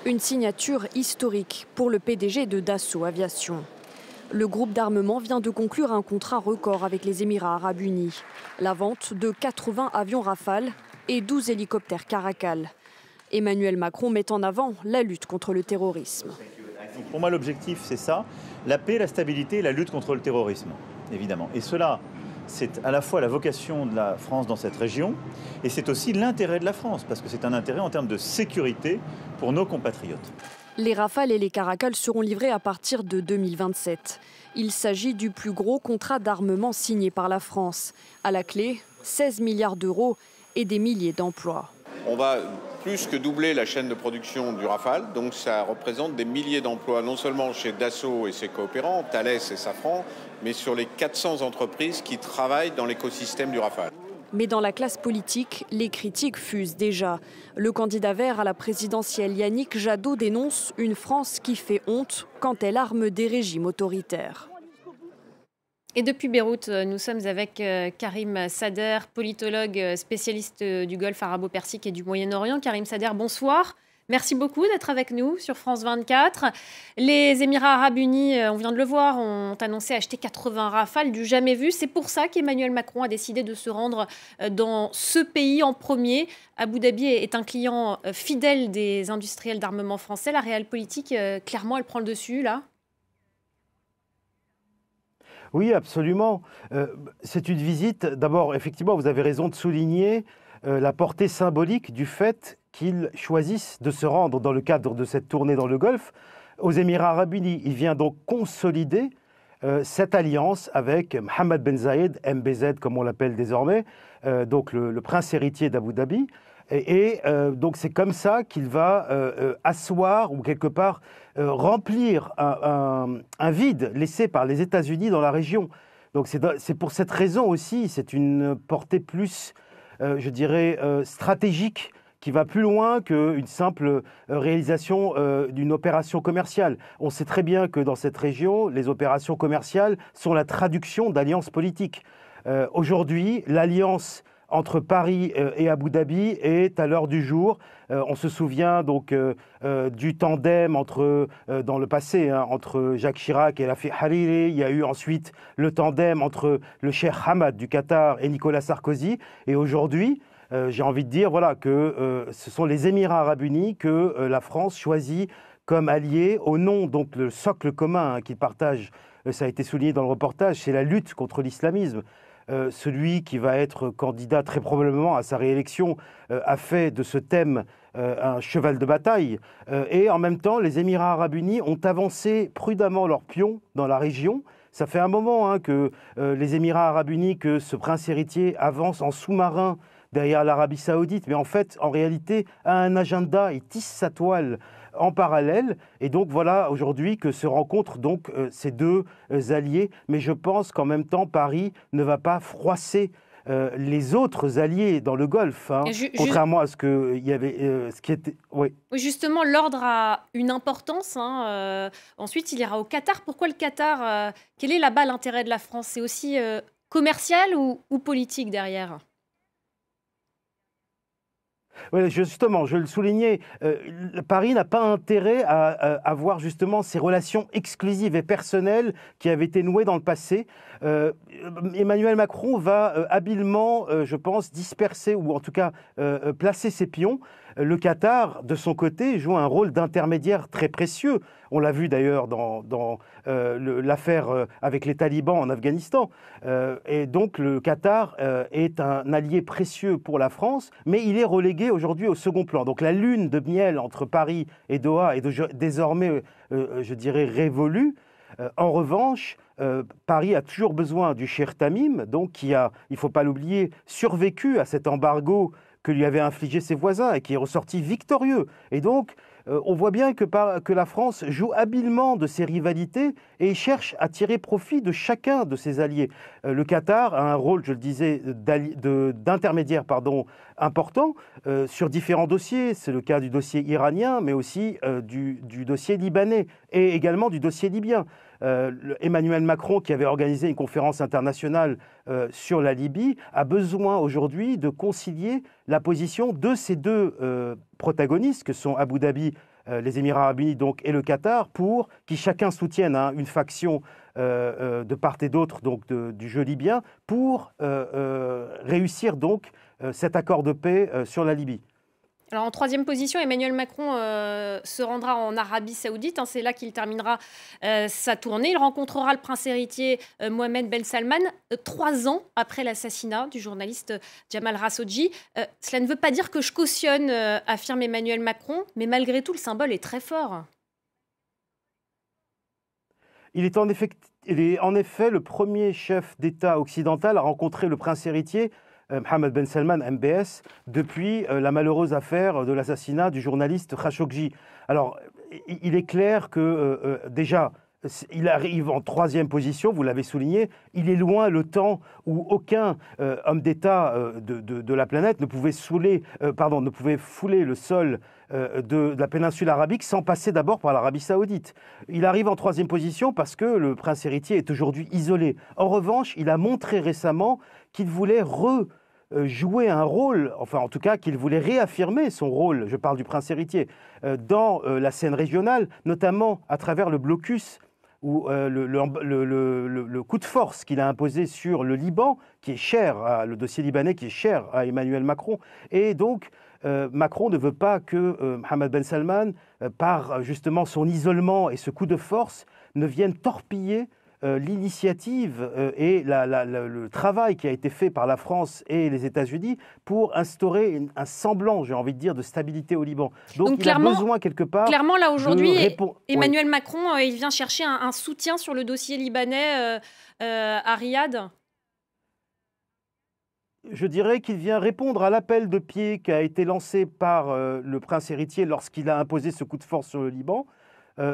Une signature historique pour le PDG de Dassault Aviation. Le groupe d'armement vient de conclure un contrat record avec les Émirats arabes unis. La vente de 80 avions Rafale et 12 hélicoptères Caracal. Emmanuel Macron met en avant la lutte contre le terrorisme. Pour moi, l'objectif, c'est ça, la paix, la stabilité et la lutte contre le terrorisme, évidemment. Et cela, c'est à la fois la vocation de la France dans cette région, et c'est aussi l'intérêt de la France, parce que c'est un intérêt en termes de sécurité pour nos compatriotes. Les Rafales et les Caracal seront livrés à partir de 2027. Il s'agit du plus gros contrat d'armement signé par la France. À la clé, 16 milliards d'euros et des milliers d'emplois. On va plus que doubler la chaîne de production du Rafale, donc ça représente des milliers d'emplois, non seulement chez Dassault et ses coopérants, Thales et Safran, mais sur les 400 entreprises qui travaillent dans l'écosystème du Rafale. Mais dans la classe politique, les critiques fusent déjà. Le candidat vert à la présidentielle Yannick Jadot dénonce une France qui fait honte quand elle arme des régimes autoritaires. Et depuis Beyrouth, nous sommes avec Karim Sader, politologue spécialiste du Golfe arabo-persique et du Moyen-Orient. Karim Sader, bonsoir. Merci beaucoup d'être avec nous sur France 24. Les Émirats arabes unis, on vient de le voir, ont annoncé acheter 80 Rafales du jamais vu. C'est pour ça qu'Emmanuel Macron a décidé de se rendre dans ce pays en premier. Abu Dhabi est un client fidèle des industriels d'armement français. La réelle politique, clairement, elle prend le dessus, là ? Oui, absolument. C'est une visite, d'abord, effectivement, vous avez raison de souligner la portée symbolique du fait qu'ils choisissent de se rendre dans le cadre de cette tournée dans le Golfe aux Émirats arabes unis. Il vient donc consolider cette alliance avec Mohammed Ben Zayed, MBZ comme on l'appelle désormais, donc le prince héritier d'Abu Dhabi. Donc c'est comme ça qu'il va asseoir ou quelque part remplir un vide laissé par les États-Unis dans la région. Donc c'est pour cette raison aussi, c'est une portée plus, je dirais, stratégique, qui va plus loin qu'une simple réalisation d'une opération commerciale. On sait très bien que dans cette région, les opérations commerciales sont la traduction d'alliances politiques. Aujourd'hui, l'alliance entre Paris et Abu Dhabi est à l'heure du jour. On se souvient donc du tandem dans le passé entre Jacques Chirac et Rafiq Hariri. Il y a eu ensuite le tandem entre le cheikh Hamad du Qatar et Nicolas Sarkozy. Et aujourd'hui, j'ai envie de dire voilà, que ce sont les Émirats arabes unis que la France choisit comme alliés au nom, donc le socle commun qu'ils partagent, ça a été souligné dans le reportage, c'est la lutte contre l'islamisme. Celui qui va être candidat très probablement à sa réélection a fait de ce thème un cheval de bataille. Et en même temps, les Émirats arabes unis ont avancé prudemment leurs pions dans la région. Ça fait un moment que les Émirats arabes unis, que ce prince héritier avance en sous-marin derrière l'Arabie saoudite, mais en fait, en réalité, a un agenda et tisse sa toile en parallèle. Et donc voilà aujourd'hui que se rencontrent donc ces deux alliés. Mais je pense qu'en même temps, Paris ne va pas froisser les autres alliés dans le Golfe, contrairement à ce qu'il y avait, ce qui était. Oui. Justement, l'ordre a une importance. Ensuite, il ira au Qatar. Pourquoi le Qatar Quel est là-bas l'intérêt de la France? C'est aussi commercial ou politique derrière? Oui, justement, je le soulignais, Paris n'a pas intérêt à avoir justement ces relations exclusives et personnelles qui avaient été nouées dans le passé. Emmanuel Macron va habilement, je pense, disperser ou en tout cas placer ses pions. Le Qatar, de son côté, joue un rôle d'intermédiaire très précieux. On l'a vu d'ailleurs dans l'affaire avec les talibans en Afghanistan. Et donc le Qatar est un allié précieux pour la France, mais il est relégué aujourd'hui au second plan. Donc la lune de miel entre Paris et Doha est désormais, je dirais, révolue. En revanche, Paris a toujours besoin du Cheikh Tamim, donc qui a, il ne faut pas l'oublier, survécu à cet embargo que lui avaient infligé ses voisins et qui est ressorti victorieux. Et donc, on voit bien que la France joue habilement de ces rivalités et cherche à tirer profit de chacun de ses alliés. Le Qatar a un rôle, je le disais, d'intermédiaire important sur différents dossiers. C'est le cas du dossier iranien, mais aussi du dossier libanais et également du dossier libyen. Emmanuel Macron, qui avait organisé une conférence internationale sur la Libye, a besoin aujourd'hui de concilier la position de ces deux protagonistes, que sont Abu Dhabi, les Émirats arabes unis donc, et le Qatar, pour qu'ils chacun soutiennent une faction de part et d'autre du jeu libyen, pour réussir donc cet accord de paix sur la Libye. Alors en troisième position, Emmanuel Macron se rendra en Arabie Saoudite. C'est là qu'il terminera sa tournée. Il rencontrera le prince héritier Mohammed Ben Salman 3 ans après l'assassinat du journaliste Jamal Khashoggi. Cela ne veut pas dire que je cautionne, affirme Emmanuel Macron, mais malgré tout, le symbole est très fort. Il est en effet le premier chef d'État occidental à rencontrer le prince héritier Mohammed Ben Salman, MBS, depuis la malheureuse affaire de l'assassinat du journaliste Khashoggi. Alors, il est clair que déjà, il arrive en troisième position, vous l'avez souligné, il est loin le temps où aucun homme d'État de la planète ne pouvait fouler le sol de la péninsule arabique sans passer d'abord par l'Arabie saoudite. Il arrive en troisième position parce que le prince héritier est aujourd'hui isolé. En revanche, il a montré récemment qu'il voulait jouer un rôle, enfin en tout cas qu'il voulait réaffirmer son rôle, je parle du prince héritier, dans la scène régionale, notamment à travers le blocus ou le coup de force qu'il a imposé sur le Liban, qui est cher, le dossier libanais qui est cher à Emmanuel Macron. Et donc, Macron ne veut pas que Mohammed Ben Salman, par justement son isolement et ce coup de force, ne vienne torpiller l'initiative et le travail qui a été fait par la France et les États-Unis pour instaurer un semblant, j'ai envie de dire, de stabilité au Liban. Donc il a besoin quelque part... Clairement, là, aujourd'hui, Emmanuel Macron, il vient chercher un soutien sur le dossier libanais à Riyad. Je dirais qu'il vient répondre à l'appel de pied qui a été lancé par le prince héritier lorsqu'il a imposé ce coup de force sur le Liban,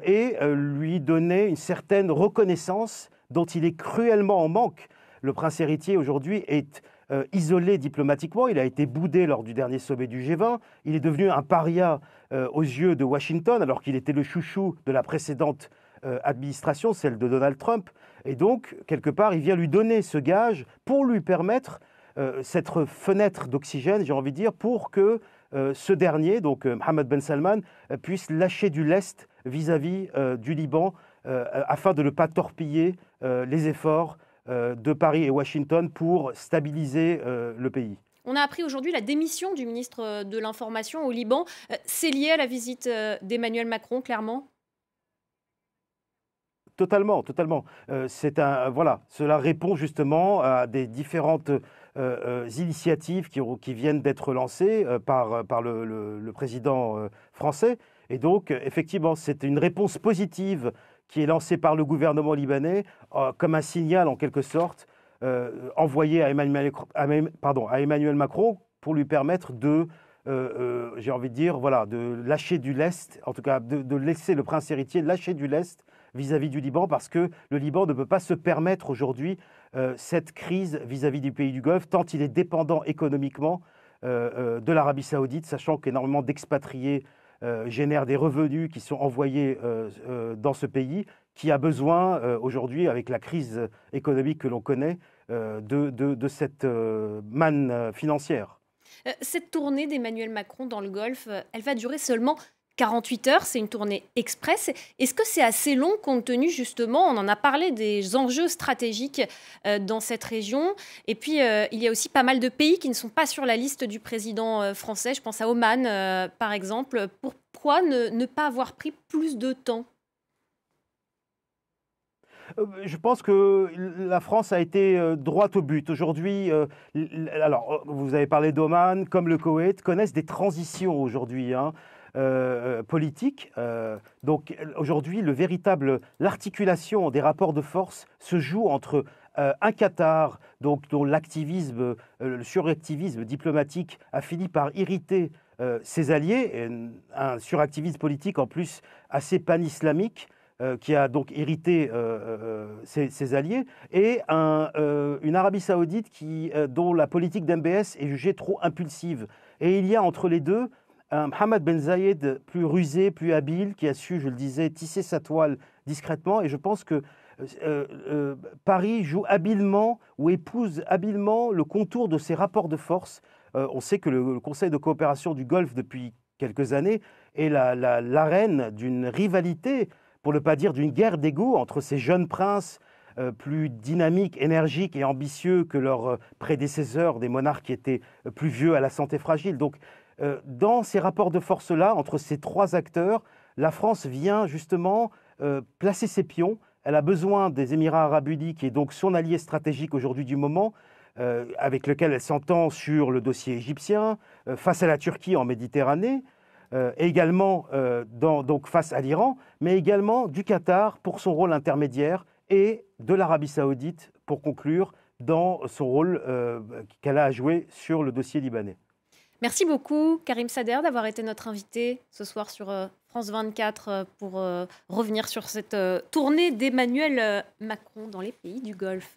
et lui donner une certaine reconnaissance dont il est cruellement en manque. Le prince héritier aujourd'hui est isolé diplomatiquement, il a été boudé lors du dernier sommet du G20, il est devenu un paria aux yeux de Washington alors qu'il était le chouchou de la précédente administration, celle de Donald Trump, et donc quelque part il vient lui donner ce gage pour lui permettre cette fenêtre d'oxygène, j'ai envie de dire, pour que ce dernier, donc Mohammed Ben Salman, puisse lâcher du lest vis-à-vis du Liban afin de ne pas torpiller les efforts de Paris et Washington pour stabiliser le pays. On a appris aujourd'hui la démission du ministre de l'Information au Liban. C'est lié à la visite d'Emmanuel Macron, clairement ? Totalement, totalement. Cela répond justement à des différentes initiatives qui viennent d'être lancées par le président français. Et donc, effectivement, c'est une réponse positive qui est lancée par le gouvernement libanais comme un signal, en quelque sorte, envoyé à Emmanuel Macron pour lui permettre j'ai envie de dire, de lâcher du lest, en tout cas de laisser le prince héritier lâcher du lest vis-à-vis du Liban, parce que le Liban ne peut pas se permettre aujourd'hui cette crise vis-à-vis du pays du Golfe, tant il est dépendant économiquement de l'Arabie saoudite, sachant qu'énormément d'expatriés génèrent des revenus qui sont envoyés dans ce pays, qui a besoin aujourd'hui, avec la crise économique que l'on connaît, de cette manne financière. Cette tournée d'Emmanuel Macron dans le Golfe, elle va durer seulement 48 heures, c'est une tournée express. Est-ce que c'est assez long compte tenu justement, on en a parlé, des enjeux stratégiques dans cette région? Et puis, il y a aussi pas mal de pays qui ne sont pas sur la liste du président français. Je pense à Oman, par exemple. Pourquoi ne pas avoir pris plus de temps? Je pense que la France a été droite au but. Aujourd'hui, alors vous avez parlé d'Oman, comme le Koweït, connaissent des transitions aujourd'hui, politiques. Donc aujourd'hui, l'articulation des rapports de force se joue entre un Qatar, donc, dont l'activisme, le suractivisme diplomatique a fini par irriter ses alliés, un suractivisme politique en plus assez pan-islamique, qui a donc irrité ses alliés, et une Arabie saoudite dont la politique d'MBS est jugée trop impulsive. Et il y a entre les deux un Mohammed Ben Zayed plus rusé, plus habile, qui a su, je le disais, tisser sa toile discrètement. Et je pense que Paris joue habilement ou épouse habilement le contour de ces rapports de force. On sait que le Conseil de coopération du Golfe, depuis quelques années, est l'arène d'une rivalité, pour ne pas dire d'une guerre d'ego, entre ces jeunes princes plus dynamiques, énergiques et ambitieux que leurs prédécesseurs, des monarques qui étaient plus vieux à la santé fragile. Donc, dans ces rapports de force-là, entre ces trois acteurs, la France vient justement placer ses pions. Elle a besoin des Émirats arabes unis, qui est donc son allié stratégique aujourd'hui du moment, avec lequel elle s'entend sur le dossier égyptien, face à la Turquie en Méditerranée, également donc face à l'Iran, mais également du Qatar pour son rôle intermédiaire et de l'Arabie saoudite pour conclure dans son rôle qu'elle a à jouer sur le dossier libanais. Merci beaucoup, Karim Sader, d'avoir été notre invité ce soir sur France 24 pour revenir sur cette tournée d'Emmanuel Macron dans les pays du Golfe.